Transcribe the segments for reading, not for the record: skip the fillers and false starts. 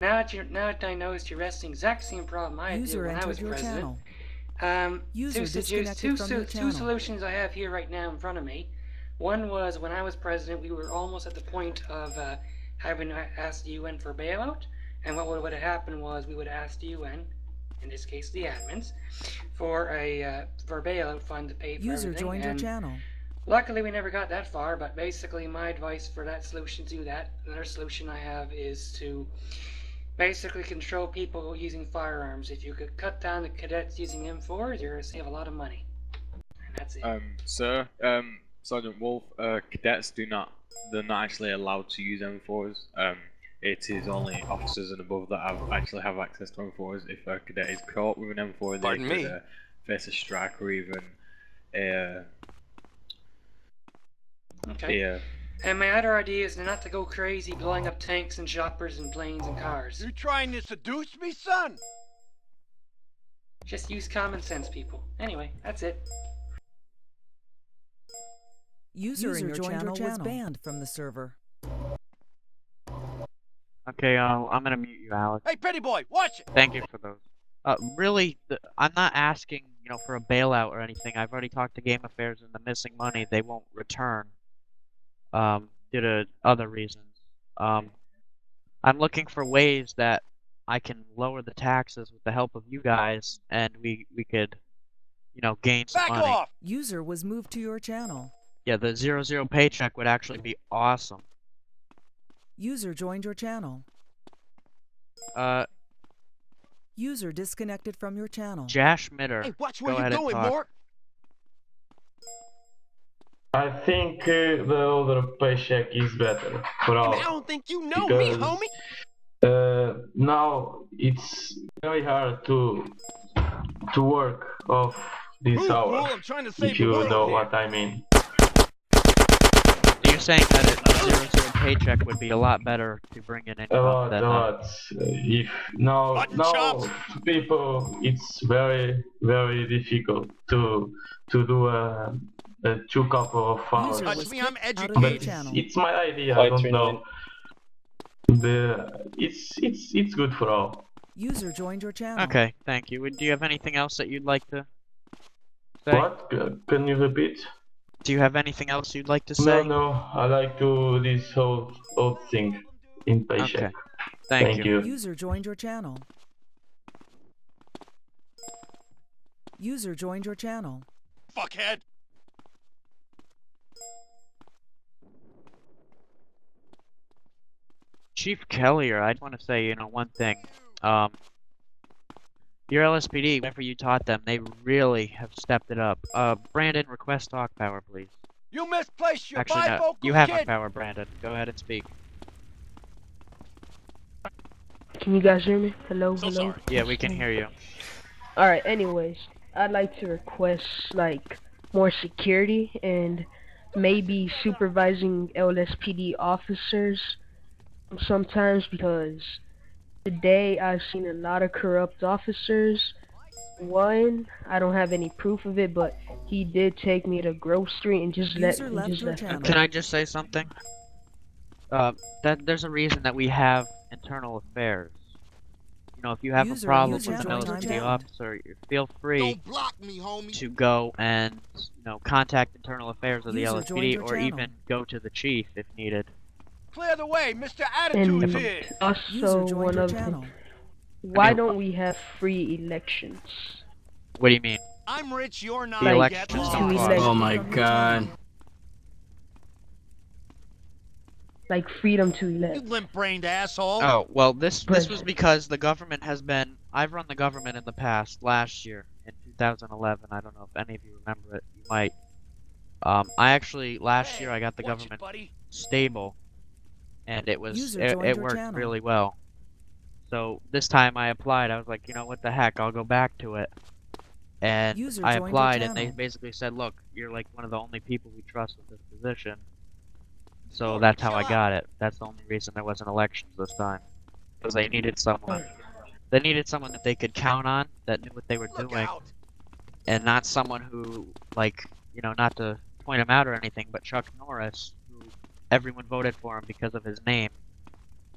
Now that I noticed you're asking the exact same problem I did when I was president. Two solutions I have here right now in front of me. One was when I was president, we were almost at the point of having asked the UN for bailout, and what would have happened was we would ask the UN, in this case the admins, for a bailout fund to pay for everything. And luckily, we never got that far. But basically, my advice for that solution to that, another solution I have, is to basically control people using firearms. If you could cut down the cadets using M4s, you're gonna save a lot of money. And that's it. Sir, Sergeant Wolf, cadets they're not actually allowed to use M4s. It is only officers and above that actually have access to M4s. If a cadet is caught with an M4, they could face a strike or even a... Okay. And my other idea is not to go crazy blowing up tanks and choppers and planes and cars. You trying to seduce me, son? Just use common sense, people. Anyway, that's it. User in your channel was banned from the server. Okay, I'm gonna mute you, Alex. Hey, Petty Boy, watch it! Thank you for those. Really, I'm not asking, for a bailout or anything. I've already talked to Game Affairs, and the missing money they won't return. Due to other reasons. I'm looking for ways that I can lower the taxes with the help of you guys, and we could, gain some money. Back off! User was moved to your channel. Yeah, the 00 paycheck would actually be awesome. User joined your channel. User disconnected from your channel. Jash Mitter. Hey, watch where you're going, Mort! I think the other paycheck is better for all. I don't think you know me, homie! Now it's very hard to work off this hour, if you know what I mean. So you're saying that a 00 paycheck would be a lot better to bring in income than... If now people, it's very, very difficult to do a 2 couple of hours. Touch me, I'm But it's my idea, I don't know. It's good for all. User joined your channel. Okay, thank you. Do you have anything else that you'd like to say? What? Can you repeat? Do you have anything else you'd like to say? No, I like to do this whole thing in paycheck. Okay. Thank you. User joined your channel. User joined your channel. Fuckhead! Chief Kellier, I want to say, one thing. Your LSPD, whenever you taught them, they really have stepped it up. Brandon, request talk power, please. You misplaced your Actually, no, you have my power, Brandon. Go ahead and speak. Can you guys hear me? Hello, hello? Sorry. Yeah, we can hear you. Alright, anyways, I'd like to request, more security and maybe supervising LSPD officers sometimes, because today I've seen a lot of corrupt officers. One, I don't have any proof of it, but he did take me to Grove Street and just left me. Can I just say something? There's a reason that we have internal affairs. If you have a problem with an LSPD officer, feel free to go and, contact internal affairs of the LSPD, or even go to the chief if needed. Clear the way, Mr. Attitude here! Also, one other thing. Why don't we have free elections? What do you mean? I'm rich, you're not. The elections don't cost. Oh my god. Like freedom to elect. You limp-brained asshole! Oh, well, this was because the government has been... I've run the government in the past, last year, in 2011. I don't know if any of you remember it. You might. I actually, last year, I got the government stable. And it worked really well. So this time I applied, I was like, what the heck, I'll go back to it. And I applied, and they basically said, look, you're like one of the only people we trust with this position. So that's how I got it. That's the only reason there wasn't elections this time. Because they needed someone. They needed someone that they could count on, that knew what they were doing. And not someone who, not to point him out or anything, but Chuck Norris, everyone voted for him because of his name.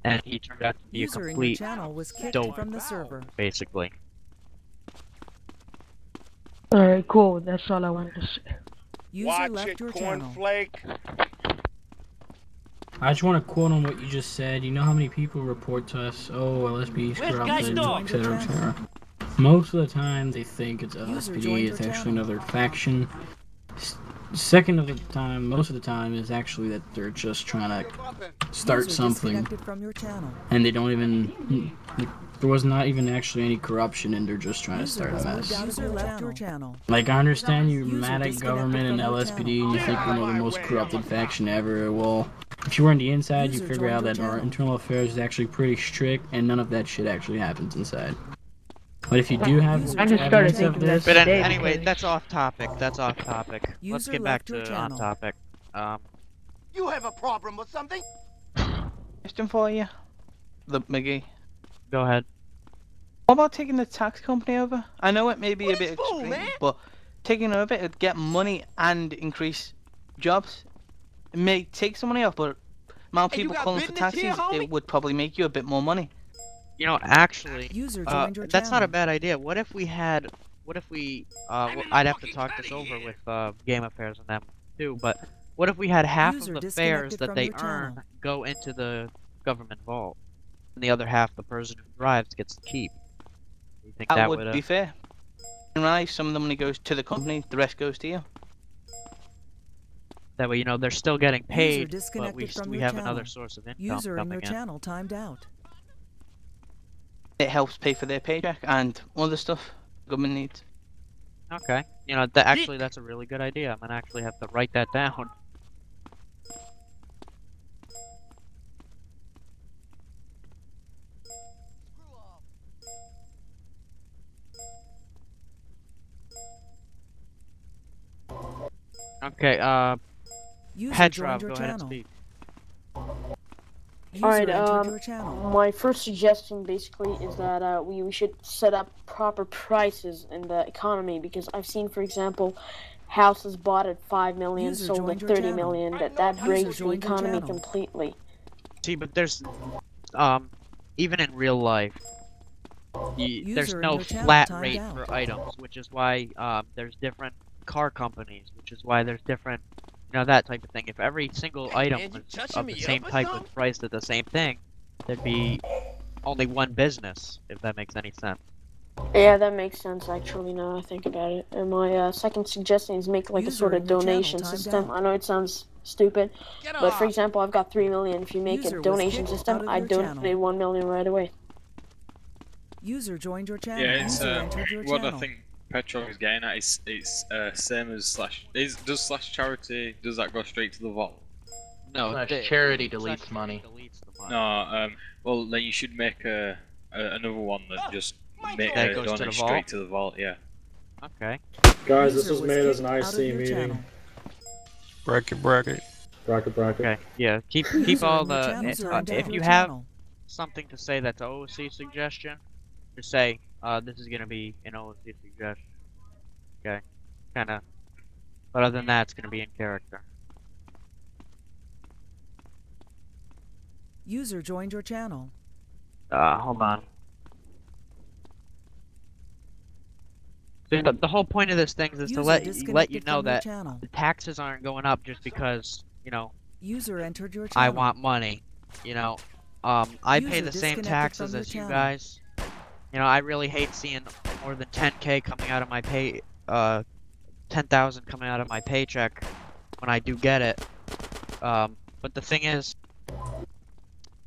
and he turned out to be a User in your complete channel was kicked dope, from the server. basically. Alright, cool. That's all I wanted to say. User Watch left it, your channel. cornflake. I just want to quote on what you just said. You know how many people report to us, oh, LSPD's Where's corrupted, Gusto? etc., etc. Most of the time, they think it's User LSPD, joined it's your actually channel. another faction. Second of the time, most of the time, is actually that they're just trying to start User something, disconnected from your channel. and they don't even... There was not even actually any corruption, and they're just trying to User start a was moved mess. out of your left your channel. Like, I understand you're User mad at disconnected government and from your LSPD, and you Get think out we're of the my most way, corrupted I'm a faction ever. Well, if you were on the inside, you User figure out joined that your our channel. internal affairs is actually pretty strict, and none of that shit actually happens inside. But if you do have User I just started evidence of thinking that this, But today anyway, because that's off topic. That's off topic. Let's User get back left your to on channel. topic. You have a problem with something? Question for you, the McGee. Go ahead. What about taking the tax company over? I know it may be What a bit is fool, extreme, man? but taking over it'd get money and increase jobs. It may take some money off, but amount of Hey, you people got calling for business here, taxis, homie? it would probably make you a bit more money. You know, actually, User joined your that's not a channel. bad idea. What if we had? What if we? I'd have to talk this over with Game Affairs and them too. But what if we had half User of the fares disconnected that from they your earn channel. go into the government vault, and the other half the person who drives gets to keep? You think That would would be fair. In reality, some of the money goes to the company, the rest goes to you. that way? You know, they're still getting paid, but disconnected from we your have channel. another source of income User in coming your channel timed out. It helps pay for their paycheck and other stuff the government needs. Okay. You know, actually, that's a really good idea. I'm gonna actually have to write that down. Okay, User Petrov, joined your go ahead and channel. speak. User Alright, entered your channel. my first suggestion basically is that we should set up proper prices in the economy, because I've seen, for example, houses bought at 5 million, User sold joined at your 30 channel. million. That User breaks the joined your economy channel. completely. See, but there's, even in real life, there's User in no your channel flat timed rate out. for items, which is why there's different car companies, which is why there's different, you know, that type of thing. If every single item Man, you was touching of me the same up or type was something? priced at the same thing, there'd be only one business, if that makes any sense. Yeah, that makes sense actually now I think about it. And my second suggestion is make like a User sort of in your channel donation timed system. out. I know it sounds stupid, Get but for off! example, I've got 3 million. If you make User a was donation kicked system, out of I your donate channel. 1 million right away. User joined your channel. Yeah, it's User entered your what channel. I think Petrov is getting at is it's same as slash. Does slash charity, does that go straight to the vault? No, Slash charity deletes money. Deletes the money. No, well then you should make another one that just make That goes to the donate vault? straight to the vault. Yeah. Okay. Guys, this User was was made as an kicked out of IC your meeting. channel. Bracket, bracket. Bracket, bracket. Okay. Yeah. Keep User all in your the. channel. User entered If your you have channel. something to say that's OOC suggestion, just say, this is gonna be an OOC suggestion. Okay. Kinda. But other than that, it's gonna be in character. User joined your channel. Hold on. The whole point of this thing is to User let you disconnected know from your that channel. the taxes aren't going up just because, you know, User entered your channel. I want money. You know, I pay User the same disconnected taxes from your as you channel. guys. You know, I really hate seeing more than 10K coming out of my pay, 10,000 coming out of my paycheck when I do get it. But the thing is,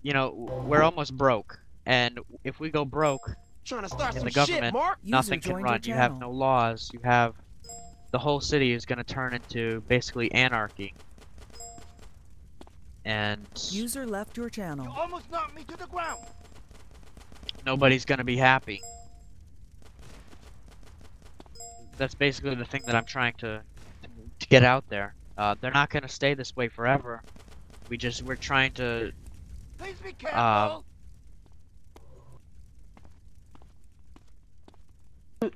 you know, we're almost broke, and if we go broke Trying to start in some the shit, government, Mark. nothing User can joined run. your You have channel. no laws. You have the whole city is going to turn into basically anarchy. And User left your You channel. almost knocked me to the ground. nobody's going to be happy. That's basically the thing that I'm trying to get out there. They're not going to stay this way forever. We're trying to Please be careful.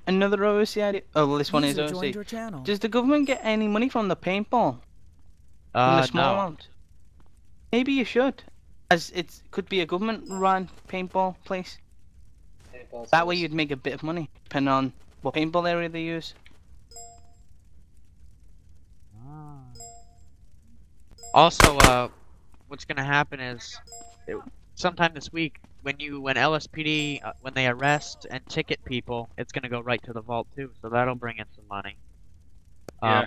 Another OOC idea. Oh, well, this one is User joined OOC. your channel. Does the government get any money from the paintball? From the small no. amount? Maybe you should. As it could be a government-run paintball place. That way you'd make a bit of money, depending on what paintball area they use. Also, what's gonna happen is, sometime this week, when LSPD, when they arrest and ticket people, it's gonna go right to the vault too, so that'll bring in some money. Yeah.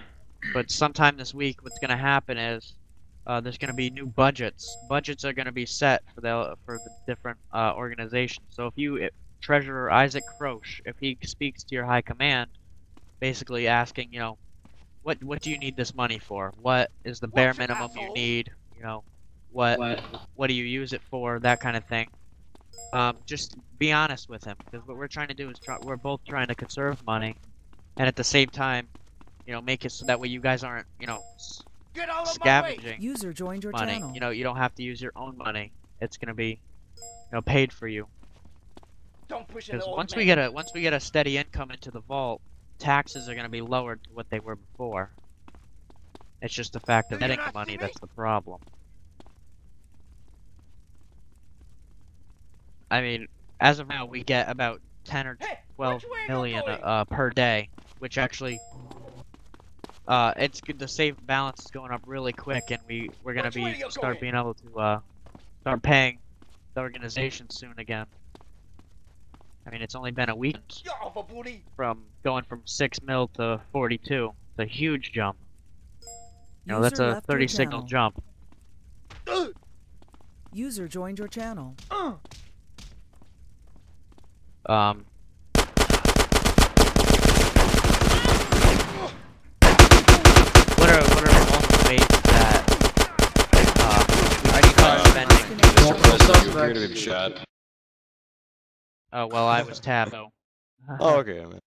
But sometime this week, what's gonna happen is, there's gonna be new budgets. Budgets are gonna be set for the different organizations. So if Treasurer Isaac Croce, if he speaks to your high command, basically asking, you know, what do you need this money for? What is the bare minimum you need? You know, what do you use it for? That kind of thing. Just be honest with him, because what we're trying to do is we're both trying to conserve money, and at the same time, you know, make it so that way you guys aren't, you know, scavenging User joined your money. channel. You know, you don't have to use your own money. It's gonna be, you know, paid for you. Don't push it, Because old once man. we get a steady income into the vault, taxes are gonna be lowered to what they were before. It's just the fact of Do you getting the not money see me? that's the problem. I mean, as of now, we get about 10 or Hey, 12 which way you million going? per day, which actually, it's good. The save balance is going up really quick, and we're gonna Which way be you start going? being able to start paying the organization soon again. I mean, it's only been a week You're off a booty. from going from 6 mil to 42. It's a huge jump. You know, User that's a left your 30 signal channel. jump. User joined your channel. Um, what are multiple ways that we start spending? Here to be shot. Oh well, I was tabbed though. Oh, okay, man.